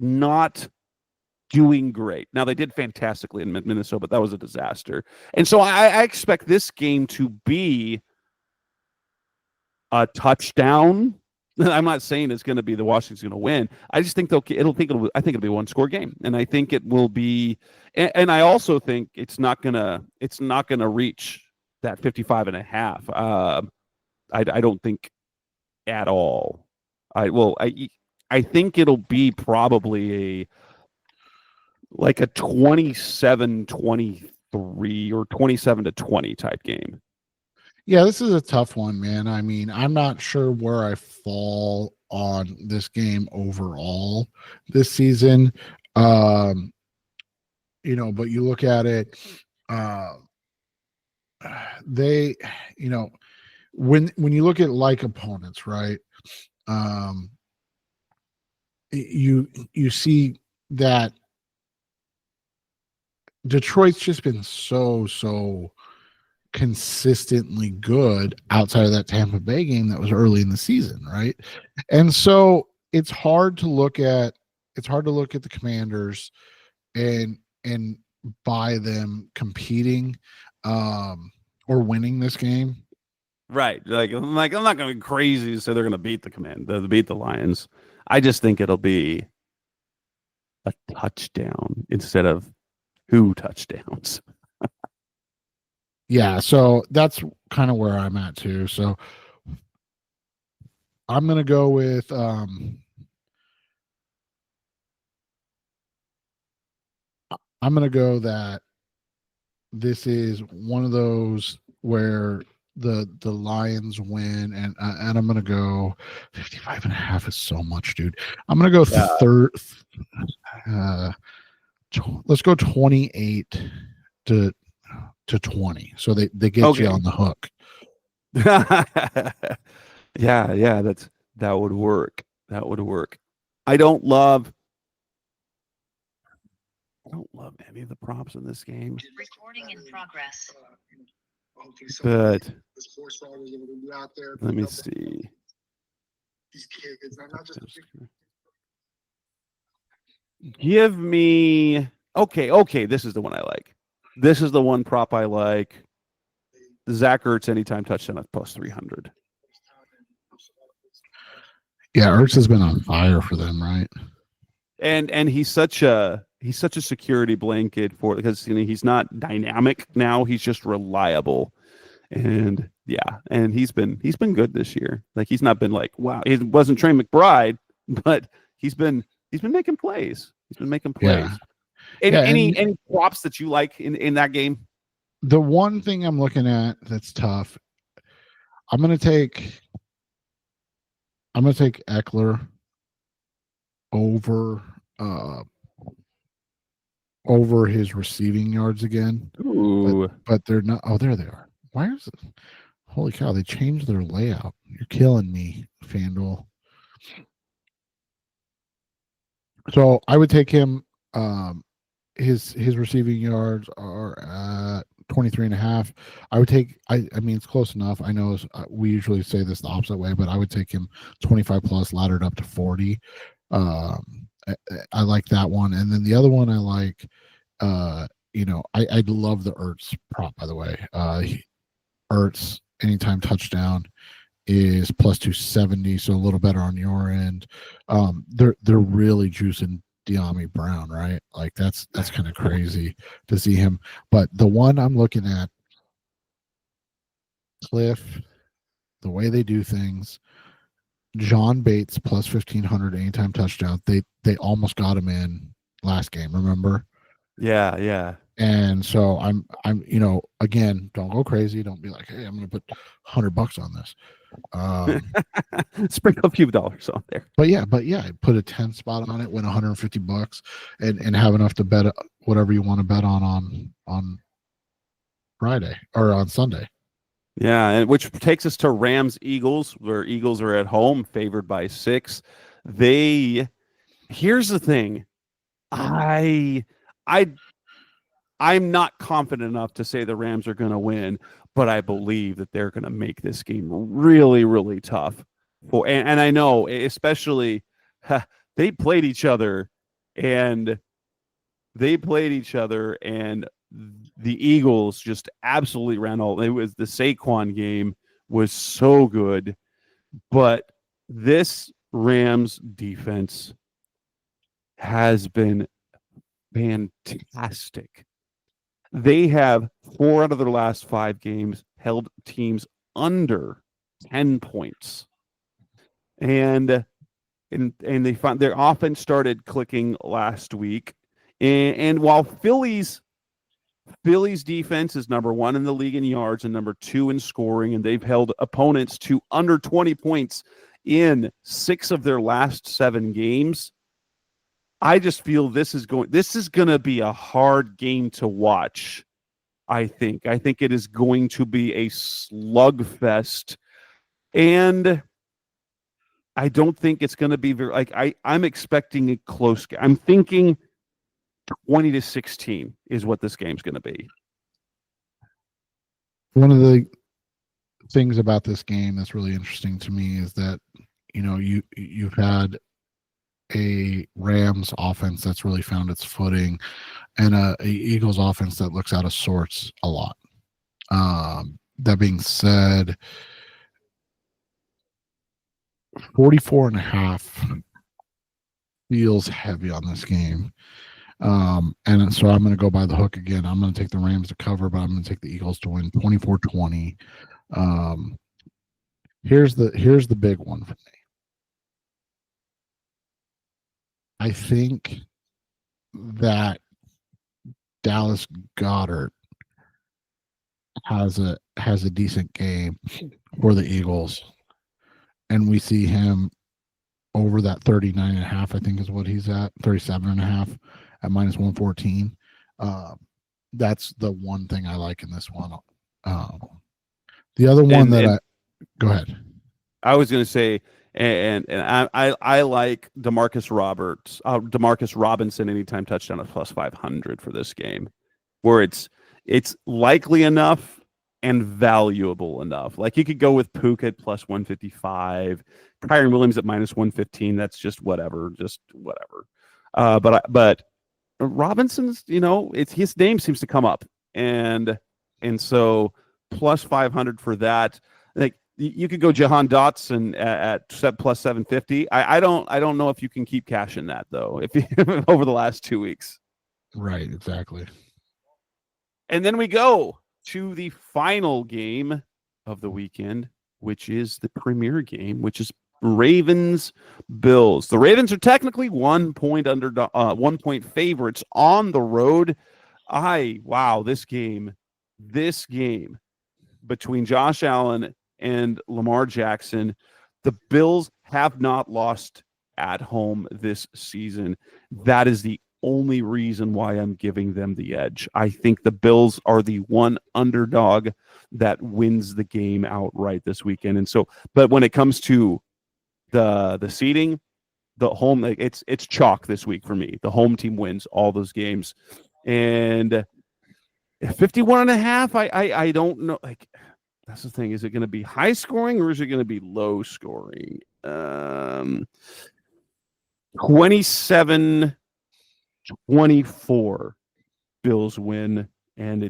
not doing great. Now, they did fantastically in Minnesota, but that was a disaster. And so I expect this game to be a touchdown. I'm not saying it's going to be the Washington's going to win. I just think I think it'll be a 1-score game, and I think it will be. And I also think it's not gonna reach that 55.5. I don't think at all. I think it'll be probably a 27-23 or 27-20 type game. Yeah, this is a tough one, man. I mean, I'm not sure where I fall on this game overall this season. But you look at it, they, when you look at like opponents, right? You see that Detroit's just been so consistently good outside of that Tampa Bay game that was early in the season, right? And so it's hard to look at the Commanders and buy them competing or winning this game. Right. I'm not going to be crazy to say they're going to beat beat the Lions. I just think it'll be a touchdown instead of 2 touchdowns. Yeah, so that's kind of where I'm at too. So I'm gonna go with I'm gonna go that this is one of those where the Lions win, and I'm gonna go 55.5 is so much, dude. I'm gonna go Yeah. let's go 28 to 20. So they get you on the hook. Yeah, that would work. That would work. I don't love any of the props in this game. Recording in progress. But let me see. Give me okay. This is the one I like. This is the one prop I like. Zach Ertz anytime touchdown at plus 300. Yeah, Ertz has been on fire for them, right? And he's such a security blanket for, because he's not dynamic now. He's just reliable. And yeah, and he's been good this year. Like, he's not been like, wow, he wasn't Trey McBride, but he's been making plays. He's been making plays. Yeah. Any props that you like in that game? The one thing I'm looking at that's tough, I'm gonna take Eckler over his receiving yards again. Ooh. But they're not. Oh, there they are. Why is it? Holy cow! They changed their layout. You're killing me, FanDuel. So I would take him. His receiving yards are at 23.5. I would take. I mean, it's close enough. I know we usually say this the opposite way, but I would take him 25 plus, laddered up to 40. I like that one, and then the other one I like. I love the Ertz prop, by the way. Ertz anytime touchdown is plus 270, so a little better on your end. They're really juicing De'Ami Brown, right? Like that's kind of crazy to see him. But the one I'm looking at, Cliff, the way they do things, John Bates plus 1,500 anytime touchdown. They almost got him in last game, remember? Yeah. And so I'm again, don't go crazy. Don't be like, hey, I'm going to put $100 on this. Sprinkle a few dollars on there. But yeah, put a 10 spot on it, win $150, and have enough to bet whatever you want to bet on Friday or on Sunday. Yeah, and which takes us to Rams Eagles, where Eagles are at home, favored by 6. Here's the thing. I'm not confident enough to say the Rams are going to win, but I believe that they're going to make this game really, really tough. And I know, especially they played each other, and the Eagles just absolutely ran all. It was the Saquon game was so good, but this Rams defense has been fantastic. They have 4 out of their last 5 games held teams under 10 points. And they found their offense started clicking last week. And while Philly's defense is number 1 in the league in yards and number 2 in scoring, and they've held opponents to under 20 points in 6 of their last 7 games, I just feel this is going to be a hard game to watch. I think it is going to be a slugfest, and I don't think it's going to be very I'm expecting a close game. I'm thinking 20-16 is what this game's going to be. One of the things about this game that's really interesting to me is that you've had a Rams offense that's really found its footing, and a Eagles offense that looks out of sorts a lot. That being said, 44.5 feels heavy on this game. And so I'm going to go by the hook again. I'm going to take the Rams to cover, but I'm going to take the Eagles to win 24-20. Here's the big one for me. I think that Dallas Goedert has a decent game for the Eagles, and we see him over that 39.5, I think is what he's at, 37.5 at minus 114. That's the one thing I like in this one. The other one go ahead. I was going to say, and I like Demarcus Robinson anytime touchdown at plus 500 for this game, where it's likely enough and valuable enough. Like you could go with Puka at plus 155, Kyren Williams at minus 115. That's just whatever. But Robinson's, his name seems to come up, and so plus 500 for that. Like you could go Jahan Dotson at plus 750. I don't know if you can keep cashing that though. If you, over the last 2 weeks, right? Exactly. And then we go to the final game of the weekend, which is the premier game, which is Ravens Bills. The Ravens are technically 1 point favorites on the road. This game between Josh Allen and Lamar Jackson, the Bills have not lost at home this season. That is the only reason why I'm giving them the edge. I think the Bills are the one underdog that wins the game outright this weekend. And so, but when it comes to the seeding, the home, it's chalk this week for me. The home team wins all those games. And 51.5, I don't know. Like, that's the thing. Is it going to be high scoring or is it going to be low scoring? 27-24 Bills win, and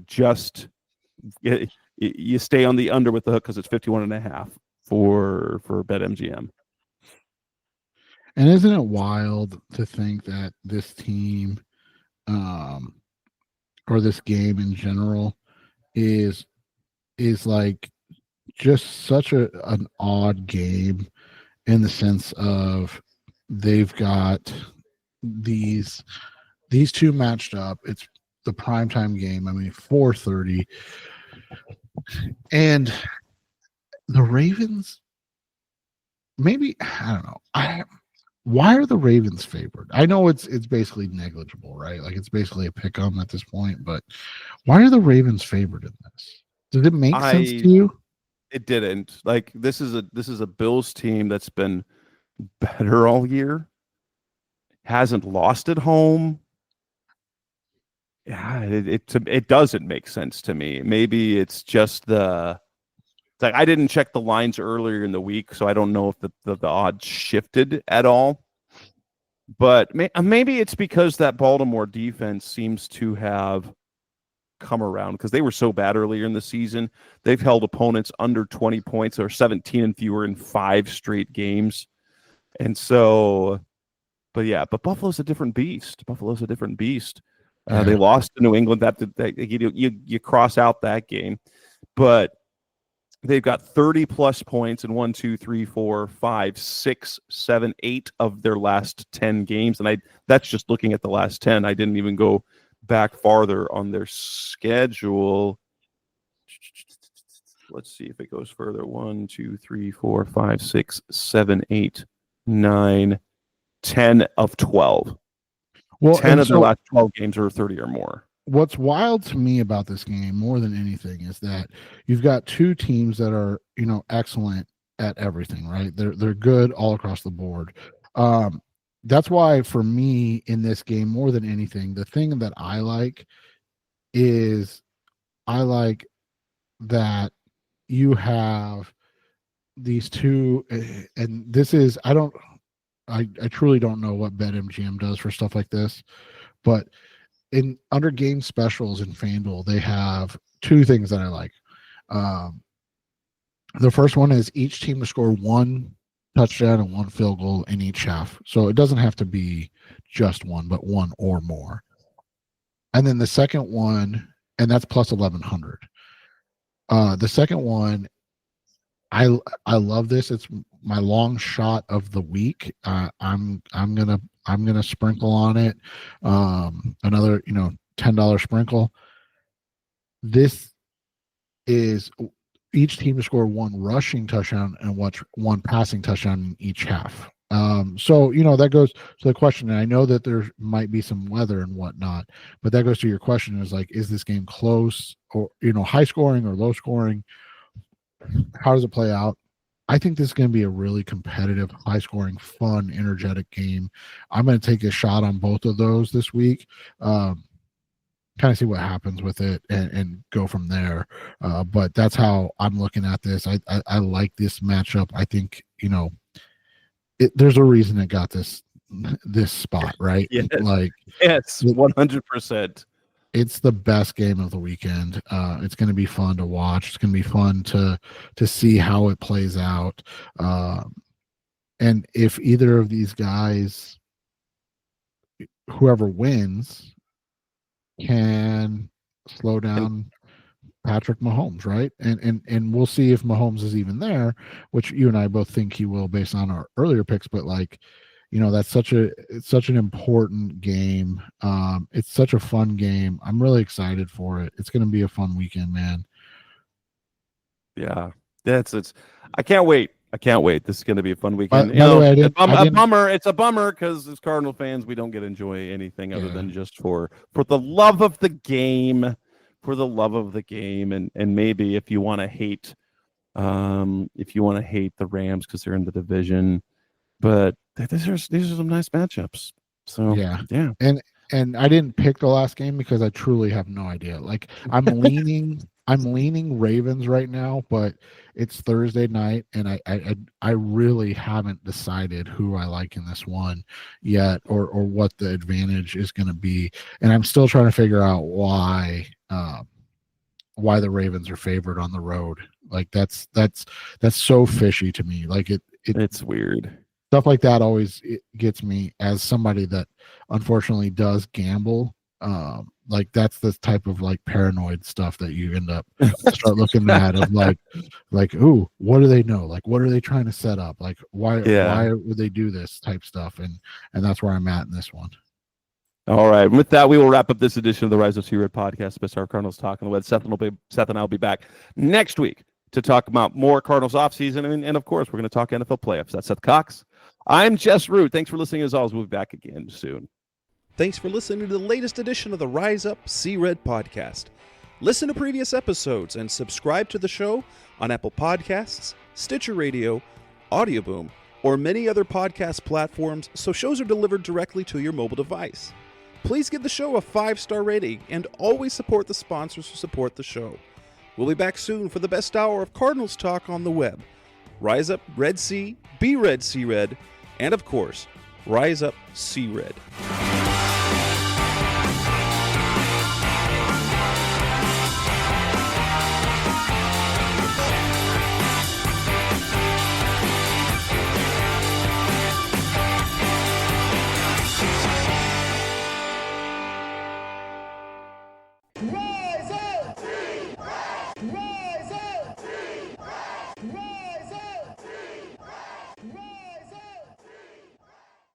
you stay on the under with the hook because it's 51.5 for BetMGM. And isn't it wild to think that this team, or this game in general, is like just such an odd game in the sense of they've got these two matched up. It's the primetime game. I mean, 4:30, and the Ravens. Maybe I don't know. Why are the Ravens favored? I know it's basically negligible, right? Like it's basically a pick 'em at this point. But why are the Ravens favored in this? Did it make sense to you? It didn't. Like this is a Bills team that's been better all year. Hasn't lost at home. Yeah, it doesn't make sense to me. Maybe it's just like I didn't check the lines earlier in the week, so I don't know if the odds shifted at all. But maybe it's because that Baltimore defense seems to have come around because they were so bad earlier in the season. They've held opponents under 20 points or 17 and fewer in 5 straight games. And so, but Buffalo's a different beast. They lost to New England. You cross out that game, but they've got 30 plus points in 1, 2, 3, 4, 5, 6, 7, 8 of their last 10 games. And that's just looking at the last 10. I didn't even go back farther on their schedule. Let's see if it goes further. 1, 2, 3, 4, 5, 6, 7, 8, 9, 10 of 12. Well, 10 of the last 12 games are 30 or more. What's wild to me about this game more than anything is that you've got two teams that are, excellent at everything, right? They're good all across the board. That's why for me in this game, more than anything, the thing that I like is that you have these two, and this is, I truly don't know what BetMGM does for stuff like this, but under game specials in FanDuel, they have two things that I like. The first one is each team to score 1 touchdown and 1 field goal in each half. So it doesn't have to be just one, but 1 or more. And then the second one, and that's plus 1100. The second one, I love this. It's my long shot of the week. I'm gonna sprinkle on it. Another $10 sprinkle. This is each team to score one rushing touchdown and one passing touchdown in each half. So that goes to the question, and I know that there might be some weather and whatnot, but that goes to your question, is like, is this game close, or high scoring or low scoring? How does it play out? I think this is going to be a really competitive, high scoring, fun, energetic game. I'm going to take a shot on both of those this week. Kind of see what happens with it and go from there. But that's how I'm looking at this. I like this matchup. I think, there's a reason it got this spot, right? Yes. Yes, 100%. It's the best game of the weekend. It's going to be fun to watch. It's going to be fun to see how it plays out. And if either of these guys, whoever wins, can slow down Patrick Mahomes, right? And we'll see if Mahomes is even there, which you and I both think he will based on our earlier picks. But that's it's such an important game. It's such a fun game. I'm really excited for it. It's going to be a fun weekend, man. Yeah, I can't wait. This is going to be a fun weekend. By the way, bummer. It's a bummer because as Cardinal fans, we don't get to enjoy anything other than just for the love of the game, and maybe if you want to hate, the Rams because they're in the division, but these are some nice matchups. So yeah. And I didn't pick the last game because I truly have no idea. Like I'm leaning Ravens right now, but it's Thursday night, and I really haven't decided who I like in this one yet, or what the advantage is going to be, and I'm still trying to figure out why the Ravens are favored on the road. Like that's so fishy to me. Like it's weird. Stuff like that always gets me as somebody that unfortunately does gamble. Like that's the type of like paranoid stuff that you end up start looking at of like, ooh, what do they know? Like, what are they trying to set up? Like, why would they do this type stuff? And that's where I'm at in this one. All right. With that, we will wrap up this edition of the Rise Up C Red podcast. Best our Cardinals talk on the web. Seth and I will be back next week to talk about more Cardinals offseason. And of course, we're going to talk NFL playoffs. That's Seth Cox. I'm Jess Root. Thanks for listening. As always, we'll be back again soon. Thanks for listening to the latest edition of the Rise Up C Red podcast. Listen to previous episodes and subscribe to the show on Apple Podcasts, Stitcher Radio, Audioboom, or many other podcast platforms so shows are delivered directly to your mobile device. Please give the show a 5-star rating and always support the sponsors who support the show. We'll be back soon for the best hour of Cardinals talk on the web. Rise Up Red C, be Red C Red, and of course, Rise Up C Red. Rise!